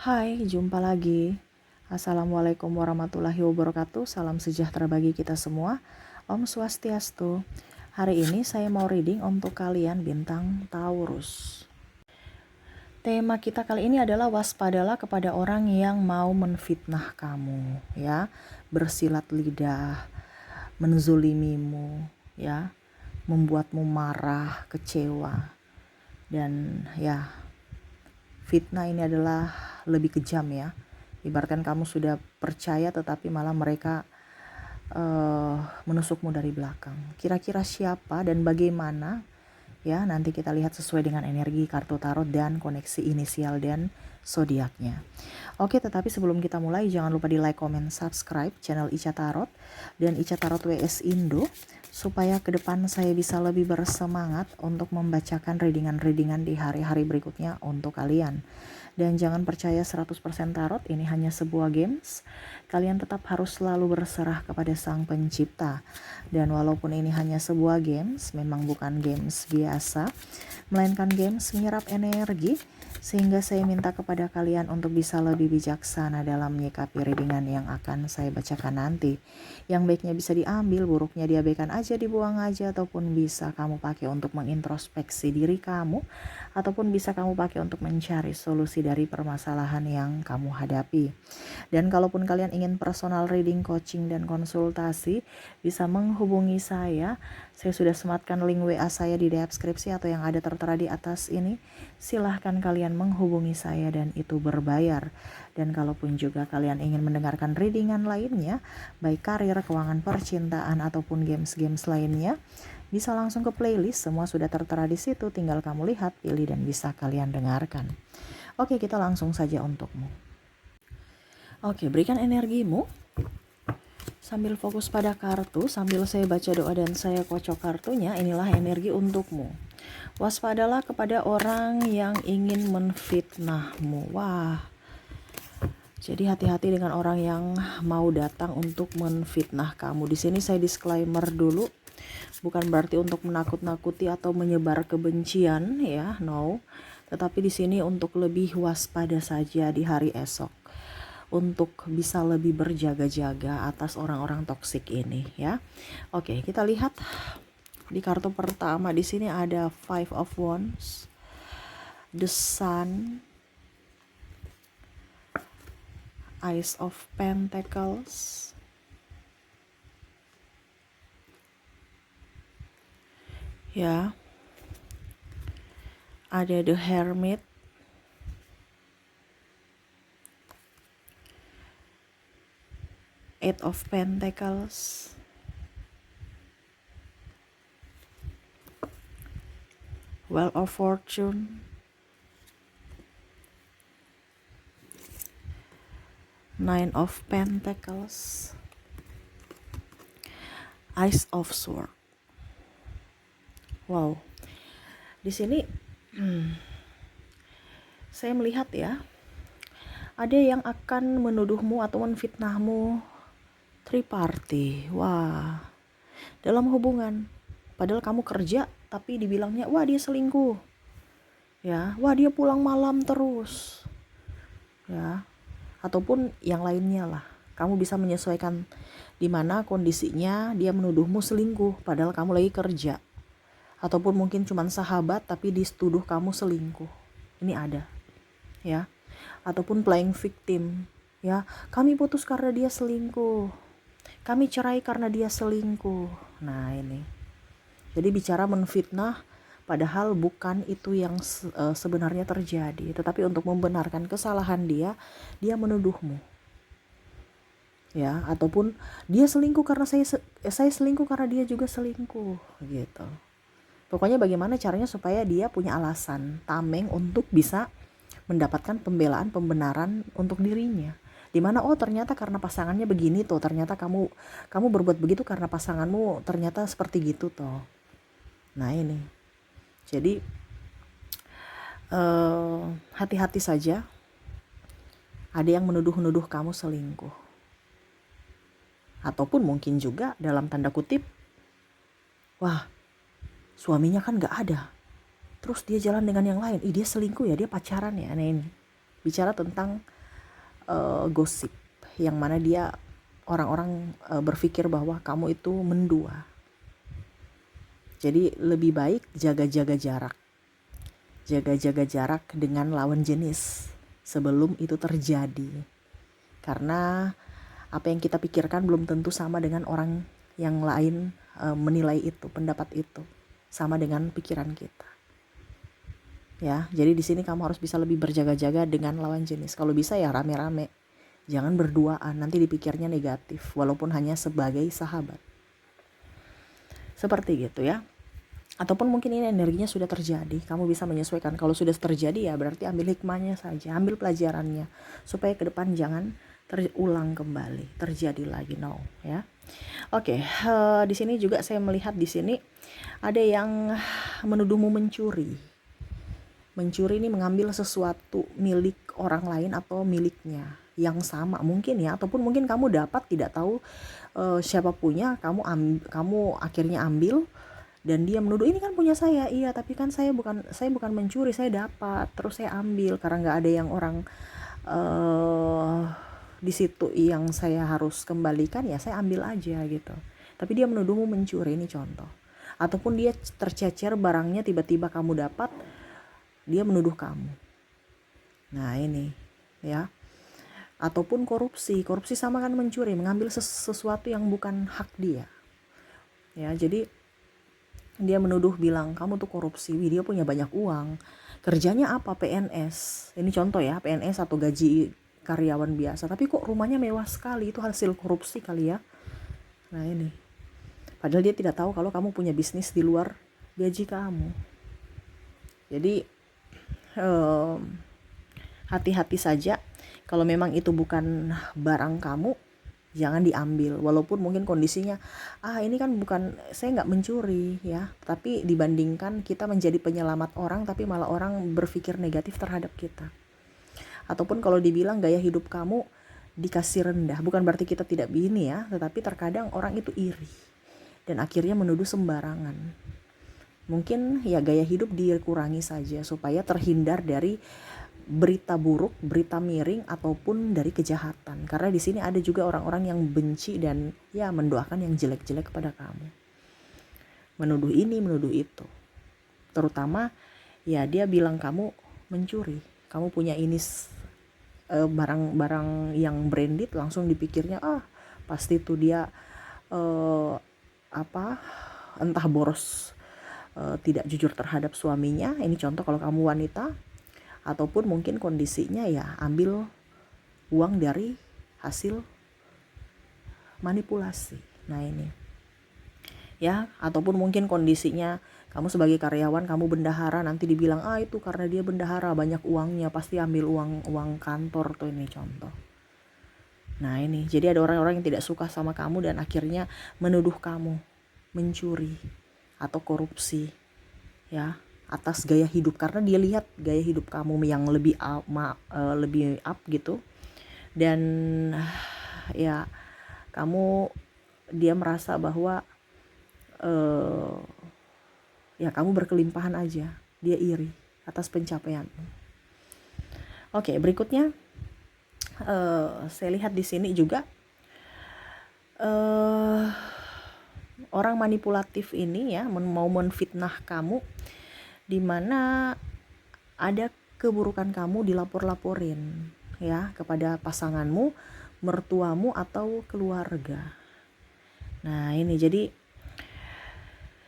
Hai, jumpa lagi. Assalamualaikum warahmatullahi wabarakatuh. Salam sejahtera bagi kita semua. Om Swastiastu. Hari ini saya mau reading untuk kalian bintang Taurus. Tema kita kali ini adalah waspadalah kepada orang yang mau menfitnah kamu, ya, bersilat lidah, menzolimimu, ya, membuatmu marah, kecewa, dan ya, fitnah ini adalah lebih kejam ya. Ibaratkan kamu sudah percaya tetapi malah mereka menusukmu dari belakang. Kira-kira siapa dan bagaimana? Ya, nanti kita lihat sesuai dengan energi kartu tarot dan koneksi inisial dan zodiaknya. Oke, tetapi sebelum kita mulai jangan lupa di like, comment, subscribe channel Ica Tarot dan Ica Tarot WS Indo supaya ke depan saya bisa lebih bersemangat untuk membacakan readingan-readingan di hari-hari berikutnya untuk kalian. Dan jangan percaya 100% tarot, ini hanya sebuah games. Kalian tetap harus selalu berserah kepada Sang Pencipta. Dan walaupun ini hanya sebuah games, memang bukan games biasa, melainkan games menyerap energi, sehingga saya minta kepada kalian untuk bisa lebih bijaksana dalam menyikapi readingan yang akan saya bacakan nanti. Yang baiknya bisa diambil, buruknya diabaikan aja, dibuang aja, ataupun bisa kamu pakai untuk mengintrospeksi diri kamu, ataupun bisa kamu pakai untuk mencari solusi dari permasalahan yang kamu hadapi. Dan kalaupun kalian ingin personal reading, coaching, dan konsultasi, bisa menghubungi saya. Saya sudah sematkan link WA saya di deskripsi atau yang ada tertera di atas ini. Silahkan kalian menghubungi saya dan itu berbayar. Dan kalaupun juga kalian ingin mendengarkan readingan lainnya, baik karir, keuangan, percintaan, ataupun games-games lainnya, bisa langsung ke playlist, semua sudah tertera di situ, tinggal kamu lihat, pilih, dan bisa kalian dengarkan. Oke, kita langsung saja untukmu. Oke, berikan energimu sambil fokus pada kartu, sambil saya baca doa dan saya kocok kartunya. Inilah energi untukmu. Waspadalah kepada orang yang ingin menfitnahmu. Wah, jadi hati-hati dengan orang yang mau datang untuk menfitnah kamu. Di sini saya disclaimer dulu, bukan berarti untuk menakut-nakuti atau menyebar kebencian ya, no. Tetapi di sini untuk lebih waspada saja di hari esok, untuk bisa lebih berjaga-jaga atas orang-orang toksik ini ya. Oke, kita lihat di kartu pertama. Di sini ada Five of Wands, The Sun, Ace of Pentacles, ya, ada The Hermit, Eight of Pentacles, Wheel of Fortune, Nine of Pentacles, Ace of Swords. Wow, di sini saya melihat ya, ada yang akan menuduhmu atau menfitnahmu triparty. Wah, dalam hubungan, padahal kamu kerja tapi dibilangnya wah dia selingkuh, ya, wah dia pulang malam terus, ya, ataupun yang lainnya lah. Kamu bisa menyesuaikan di mana kondisinya dia menuduhmu selingkuh padahal kamu lagi kerja, ataupun mungkin cuma sahabat tapi dituduh kamu selingkuh. Ini ada, ya. Ataupun playing victim, ya, kami putus karena dia selingkuh, kami cerai karena dia selingkuh. Nah ini, jadi bicara menfitnah padahal bukan itu yang sebenarnya terjadi, tetapi untuk membenarkan kesalahan dia menuduhmu, ya, ataupun dia selingkuh karena saya selingkuh karena dia juga selingkuh, gitu. Pokoknya bagaimana caranya supaya dia punya alasan tameng untuk bisa mendapatkan pembelaan, pembenaran untuk dirinya. Dimana oh ternyata karena pasangannya begini tuh, ternyata kamu berbuat begitu karena pasanganmu ternyata seperti gitu tuh. Nah ini, jadi hati-hati saja. Ada yang menuduh-nuduh kamu selingkuh, ataupun mungkin juga dalam tanda kutip, wah suaminya kan gak ada, terus dia jalan dengan yang lain, dia selingkuh ya, dia pacaran ya. Nah ini, bicara tentang gosip, yang mana dia orang-orang berpikir bahwa kamu itu mendua. Jadi lebih baik jaga-jaga jarak dengan lawan jenis sebelum itu terjadi. Karena apa yang kita pikirkan belum tentu sama dengan orang yang lain menilai itu, pendapat itu sama dengan pikiran kita. Ya, jadi di sini kamu harus bisa lebih berjaga-jaga dengan lawan jenis. Kalau bisa ya rame-rame. Jangan berduaan, nanti dipikirnya negatif walaupun hanya sebagai sahabat. Seperti gitu ya. Ataupun mungkin ini energinya sudah terjadi, kamu bisa menyesuaikan. Kalau sudah terjadi ya berarti ambil hikmahnya saja, ambil pelajarannya supaya ke depan jangan terulang kembali, terjadi lagi, no ya. Oke, di sini juga saya melihat di sini ada yang menuduhmu mencuri. Mencuri ini mengambil sesuatu milik orang lain atau miliknya yang sama mungkin ya, ataupun mungkin kamu dapat tidak tahu siapa punya, kamu akhirnya ambil. Dan dia menuduh ini kan punya saya, iya tapi kan saya bukan mencuri, saya dapat terus saya ambil karena nggak ada yang orang di situ yang saya harus kembalikan, ya saya ambil aja gitu. Tapi dia menuduhmu mencuri, ini contoh. Ataupun dia tercecer barangnya, tiba-tiba kamu dapat, dia menuduh kamu. Nah ini ya. Ataupun korupsi sama kan mencuri, mengambil sesuatu yang bukan hak dia. Ya, jadi dia menuduh bilang kamu tuh korupsi. Wih, dia punya banyak uang, kerjanya apa, PNS, ini contoh ya, PNS atau gaji karyawan biasa, tapi kok rumahnya mewah sekali, itu hasil korupsi kali ya. Nah ini, padahal dia tidak tahu kalau kamu punya bisnis di luar gaji kamu. Jadi hati-hati saja, kalau memang itu bukan barang kamu, jangan diambil. Walaupun mungkin kondisinya ini kan bukan, saya nggak mencuri ya, tapi dibandingkan kita menjadi penyelamat orang tapi malah orang berpikir negatif terhadap kita. Ataupun kalau dibilang gaya hidup kamu dikasih rendah, bukan berarti kita tidak begini ya, tetapi terkadang orang itu iri dan akhirnya menuduh sembarangan. Mungkin ya gaya hidup dikurangi saja supaya terhindar dari berita buruk, berita miring, ataupun dari kejahatan. Karena di sini ada juga orang-orang yang benci dan ya mendoakan yang jelek-jelek kepada kamu. Menuduh ini, menuduh itu. Terutama ya dia bilang kamu mencuri. Kamu punya ini barang-barang yang branded, langsung dipikirnya pasti tuh dia entah boros, tidak jujur terhadap suaminya. Ini contoh kalau kamu wanita. Ataupun mungkin kondisinya ya ambil uang dari hasil manipulasi. Nah ini ya, ataupun mungkin kondisinya kamu sebagai karyawan, kamu bendahara, nanti dibilang itu karena dia bendahara banyak uangnya, pasti ambil uang kantor tuh, ini contoh. Nah ini, jadi ada orang-orang yang tidak suka sama kamu dan akhirnya menuduh kamu mencuri atau korupsi ya, atas gaya hidup, karena dia lihat gaya hidup kamu yang lebih up gitu, dan ya dia merasa bahwa ya kamu berkelimpahan aja, dia iri atas pencapaianmu. Oke, berikutnya saya lihat di sini juga orang manipulatif ini ya mau menfitnah kamu, dimana ada keburukan kamu dilapor-laporin ya kepada pasanganmu, mertuamu, atau keluarga. Nah ini jadi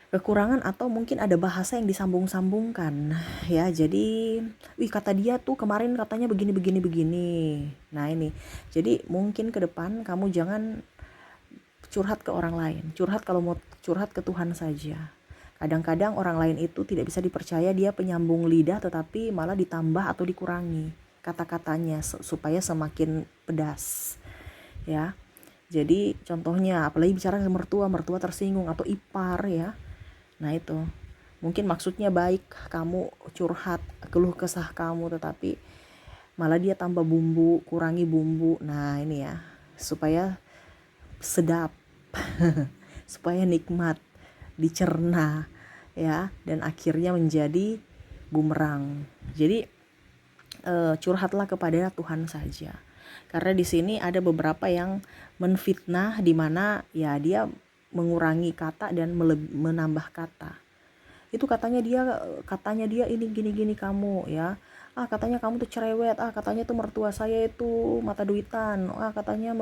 kekurangan atau mungkin ada bahasa yang disambung-sambungkan ya. Jadi kata dia tuh kemarin katanya begini. Nah ini, jadi mungkin ke depan kamu jangan curhat ke orang lain. Kalau mau curhat ke Tuhan saja. Kadang-kadang orang lain itu tidak bisa dipercaya, dia penyambung lidah tetapi malah ditambah atau dikurangi kata-katanya supaya semakin pedas ya. Jadi contohnya apalagi bicara ke mertua tersinggung atau ipar ya. Nah itu mungkin maksudnya baik, kamu curhat keluh kesah kamu, tetapi malah dia tambah bumbu, kurangi bumbu. Nah ini ya, supaya sedap supaya nikmat dicerna ya, dan akhirnya menjadi bumerang. Jadi curhatlah kepada Tuhan saja. Karena di sini ada beberapa yang menfitnah, di mana ya dia mengurangi kata dan menambah kata. Itu katanya dia ini gini-gini kamu ya. Katanya kamu tuh cerewet, katanya tuh mertua saya itu mata duitan, katanya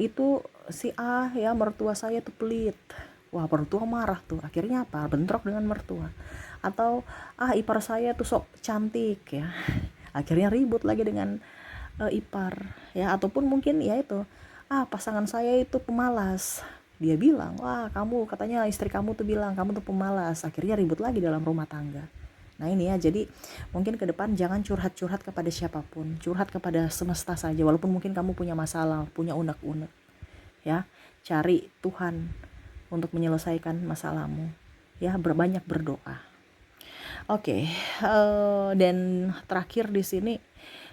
itu si ya mertua saya tuh pelit. Wah, mertua marah tuh, akhirnya apa, bentrok dengan mertua. Atau ipar saya tuh sok cantik ya, akhirnya ribut lagi dengan ipar ya. Ataupun mungkin ya itu, pasangan saya itu pemalas, dia bilang, wah kamu, katanya istri kamu tuh bilang kamu tuh pemalas, akhirnya ribut lagi dalam rumah tangga. Nah ini ya, jadi mungkin ke depan jangan curhat-curhat kepada siapapun, curhat kepada semesta saja. Walaupun mungkin kamu punya masalah, punya unek-unek ya, cari Tuhan untuk menyelesaikan masalahmu ya, berbanyak berdoa. Oke, dan terakhir di sini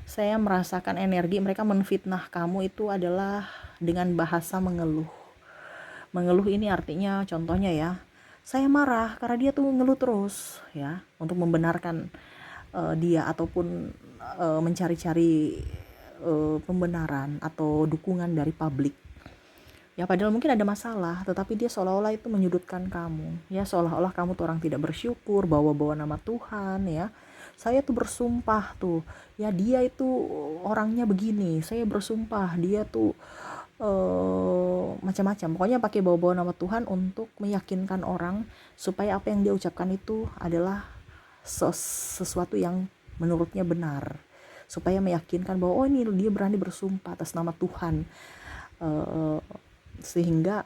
saya merasakan energi mereka menfitnah kamu itu adalah dengan bahasa mengeluh. Mengeluh ini artinya, contohnya ya, saya marah karena dia tuh ngeluh terus ya, untuk membenarkan dia, ataupun mencari-cari pembenaran atau dukungan dari publik. Ya padahal mungkin ada masalah, tetapi dia seolah-olah itu menyudutkan kamu ya, seolah-olah kamu tuh orang tidak bersyukur, bawa-bawa nama Tuhan ya. Saya tuh bersumpah tuh ya, dia itu orangnya begini, saya bersumpah dia tuh macam-macam, pokoknya pakai bawa-bawa nama Tuhan untuk meyakinkan orang supaya apa yang dia ucapkan itu adalah sesuatu yang menurutnya benar, supaya meyakinkan bahwa ini dia berani bersumpah atas nama Tuhan, sehingga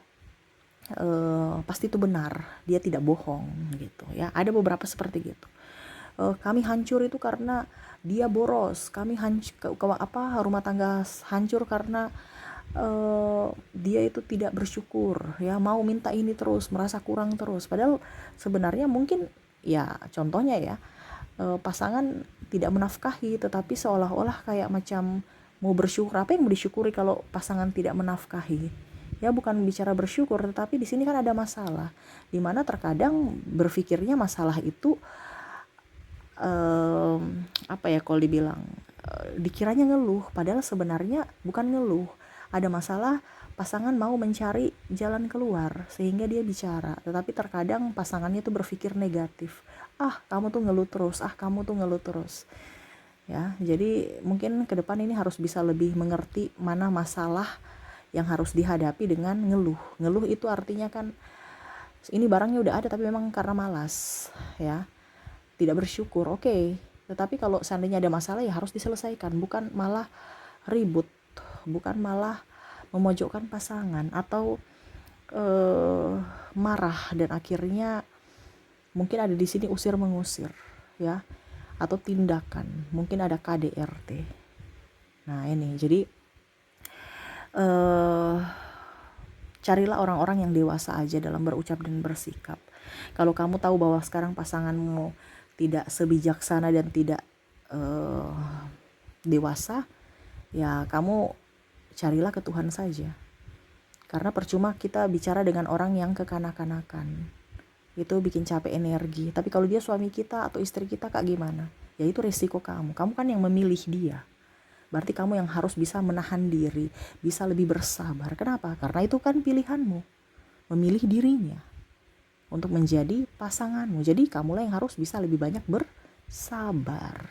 pasti itu benar, dia tidak bohong gitu ya. Ada beberapa seperti gitu. Kami hancur itu karena dia boros, kami rumah tangga hancur karena dia itu tidak bersyukur ya, mau minta ini terus, merasa kurang terus. Padahal sebenarnya mungkin ya, contohnya ya, pasangan tidak menafkahi, tetapi seolah-olah kayak macam mau bersyukur. Apa yang mau disyukuri kalau pasangan tidak menafkahi? Ya bukan bicara bersyukur, tetapi di sini kan ada masalah, dimana terkadang berpikirnya masalah itu apa ya, kalau dibilang dikiranya ngeluh, padahal sebenarnya bukan ngeluh. Ada masalah, pasangan mau mencari jalan keluar sehingga dia bicara, tetapi terkadang pasangannya tuh berpikir negatif. Kamu tuh ngeluh terus, kamu tuh ngeluh terus ya. Jadi mungkin ke depan ini harus bisa lebih mengerti mana masalah yang harus dihadapi dengan ngeluh. Ngeluh itu artinya kan ini barangnya udah ada tapi memang karena malas ya, tidak bersyukur. Oke. Tetapi kalau seandainya ada masalah ya harus diselesaikan, bukan malah ribut, bukan malah memojokkan pasangan atau marah dan akhirnya mungkin ada di sini usir mengusir ya, atau tindakan, mungkin ada KDRT. Nah ini jadi carilah orang-orang yang dewasa aja dalam berucap dan bersikap. Kalau kamu tahu bahwa sekarang pasanganmu tidak sebijaksana dan tidak dewasa, ya kamu carilah ke Tuhan saja. Karena percuma kita bicara dengan orang yang kekanak-kanakan, itu bikin capek energi. Tapi kalau dia suami kita atau istri kita, Kak, gimana? Ya itu resiko kamu kan yang memilih dia. Berarti kamu yang harus bisa menahan diri, bisa lebih bersabar. Kenapa? Karena itu kan pilihanmu, memilih dirinya untuk menjadi pasanganmu. Jadi kamulah yang harus bisa lebih banyak bersabar.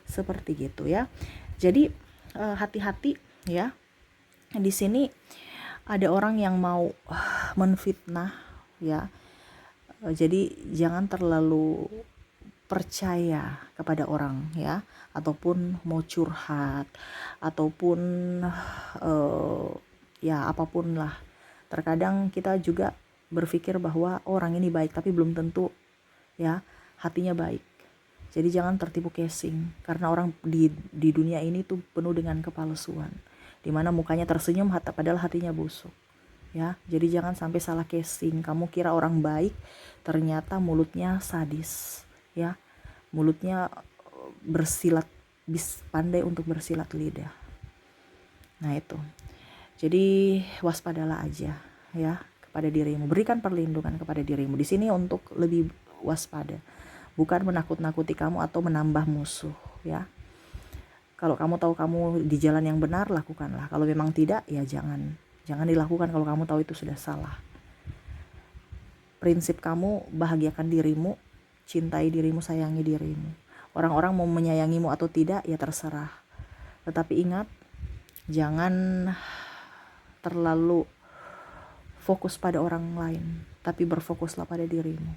Seperti gitu ya. Jadi hati-hati ya. Di sini ada orang yang mau menfitnah ya. Jadi jangan terlalu percaya kepada orang ya, ataupun mau curhat, ataupun ya apapun lah. Terkadang kita juga berpikir bahwa orang ini baik, tapi belum tentu ya hatinya baik. Jadi jangan tertipu casing, karena orang di dunia ini tuh penuh dengan kepalsuan, dimana mukanya tersenyum padahal hatinya busuk ya. Jadi jangan sampai salah casing, kamu kira orang baik ternyata mulutnya sadis ya, mulutnya pandai untuk bersilat lidah. Nah itu, jadi waspadalah aja ya kepada dirimu, berikan perlindungan kepada dirimu di sini untuk lebih waspada, bukan menakut-nakuti kamu atau menambah musuh ya. Kalau kamu tahu kamu di jalan yang benar, lakukanlah. Kalau memang tidak, ya jangan dilakukan kalau kamu tahu itu sudah salah. Prinsip kamu, bahagiakan dirimu, cintai dirimu, sayangi dirimu. Orang-orang mau menyayangimu atau tidak, ya terserah. Tetapi ingat, jangan terlalu fokus pada orang lain, tapi berfokuslah pada dirimu.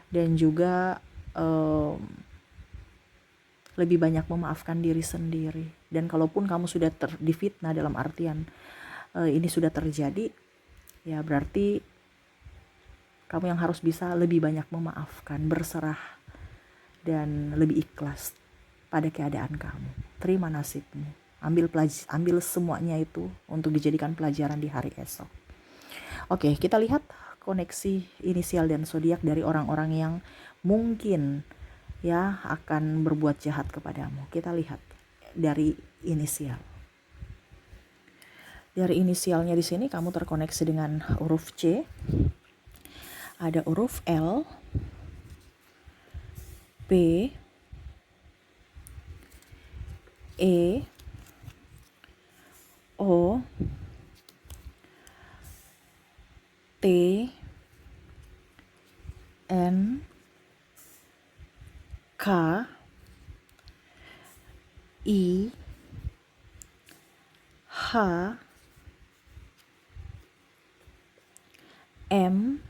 Dan juga lebih banyak memaafkan diri sendiri. Dan kalaupun kamu sudah difitnah, dalam artian ini sudah terjadi, ya berarti kamu yang harus bisa lebih banyak memaafkan, berserah, dan lebih ikhlas pada keadaan kamu. Terima nasibmu. Ambil semuanya itu untuk dijadikan pelajaran di hari esok. Oke, kita lihat koneksi inisial dan zodiak dari orang-orang yang mungkin ya akan berbuat jahat kepadamu. Kita lihat dari inisial. Dari inisialnya di sini kamu terkoneksi dengan huruf C. Ada huruf L, P, E, O, T, N, K, I, H, M,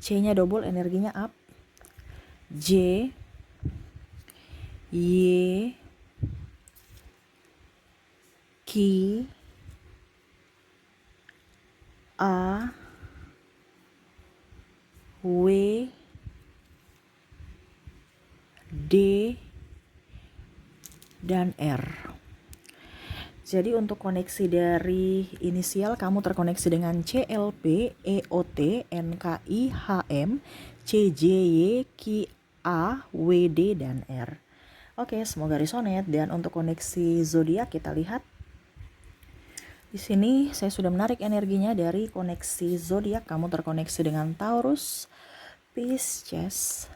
C-nya double, energinya up, J, Y, Q, A, W, D, dan R. Jadi untuk koneksi dari inisial, kamu terkoneksi dengan CLP, EOT, NKI, HM, CJY, KA, WD, dan R. Oke, semoga resonate. Dan untuk koneksi zodiak kita lihat. Di sini saya sudah menarik energinya dari koneksi zodiak. Kamu terkoneksi dengan Taurus, Pisces,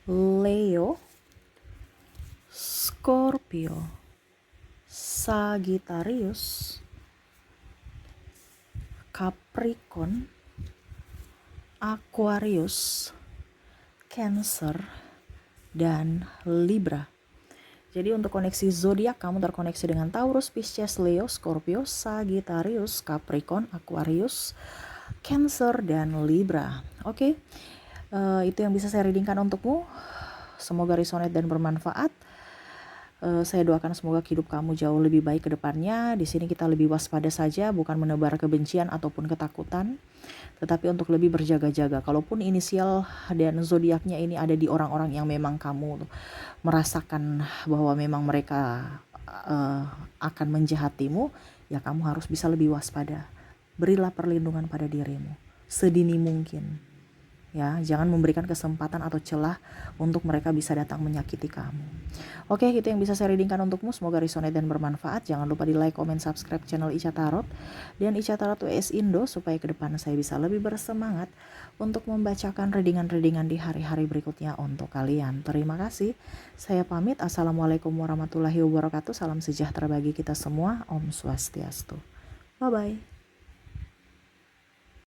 Leo, Scorpio, Sagittarius, Capricorn, Aquarius, Cancer, dan Libra. Jadi untuk koneksi zodiak kamu terkoneksi dengan Taurus, Pisces, Leo, Scorpio, Sagittarius, Capricorn, Aquarius, Cancer, dan Libra. Oke, itu yang bisa saya readingkan untukmu. Semoga resonate dan bermanfaat. Saya doakan semoga hidup kamu jauh lebih baik ke depannya. Di sini kita lebih waspada saja, bukan menebar kebencian ataupun ketakutan, tetapi untuk lebih berjaga-jaga. Kalaupun inisial dan zodiaknya ini ada di orang-orang yang memang kamu merasakan bahwa memang mereka akan menjahatimu, ya kamu harus bisa lebih waspada. Berilah perlindungan pada dirimu sedini mungkin. Ya, jangan memberikan kesempatan atau celah untuk mereka bisa datang menyakiti kamu. Oke, itu yang bisa saya readingkan untukmu. Semoga resonate dan bermanfaat. Jangan lupa di like, comment, subscribe channel Ica Tarot dan Ica Tarot US Indo supaya ke depan saya bisa lebih bersemangat untuk membacakan readingan-readingan di hari-hari berikutnya untuk kalian. Terima kasih. Saya pamit. Assalamualaikum warahmatullahi wabarakatuh. Salam sejahtera bagi kita semua. Om Swastiastu. Bye-bye.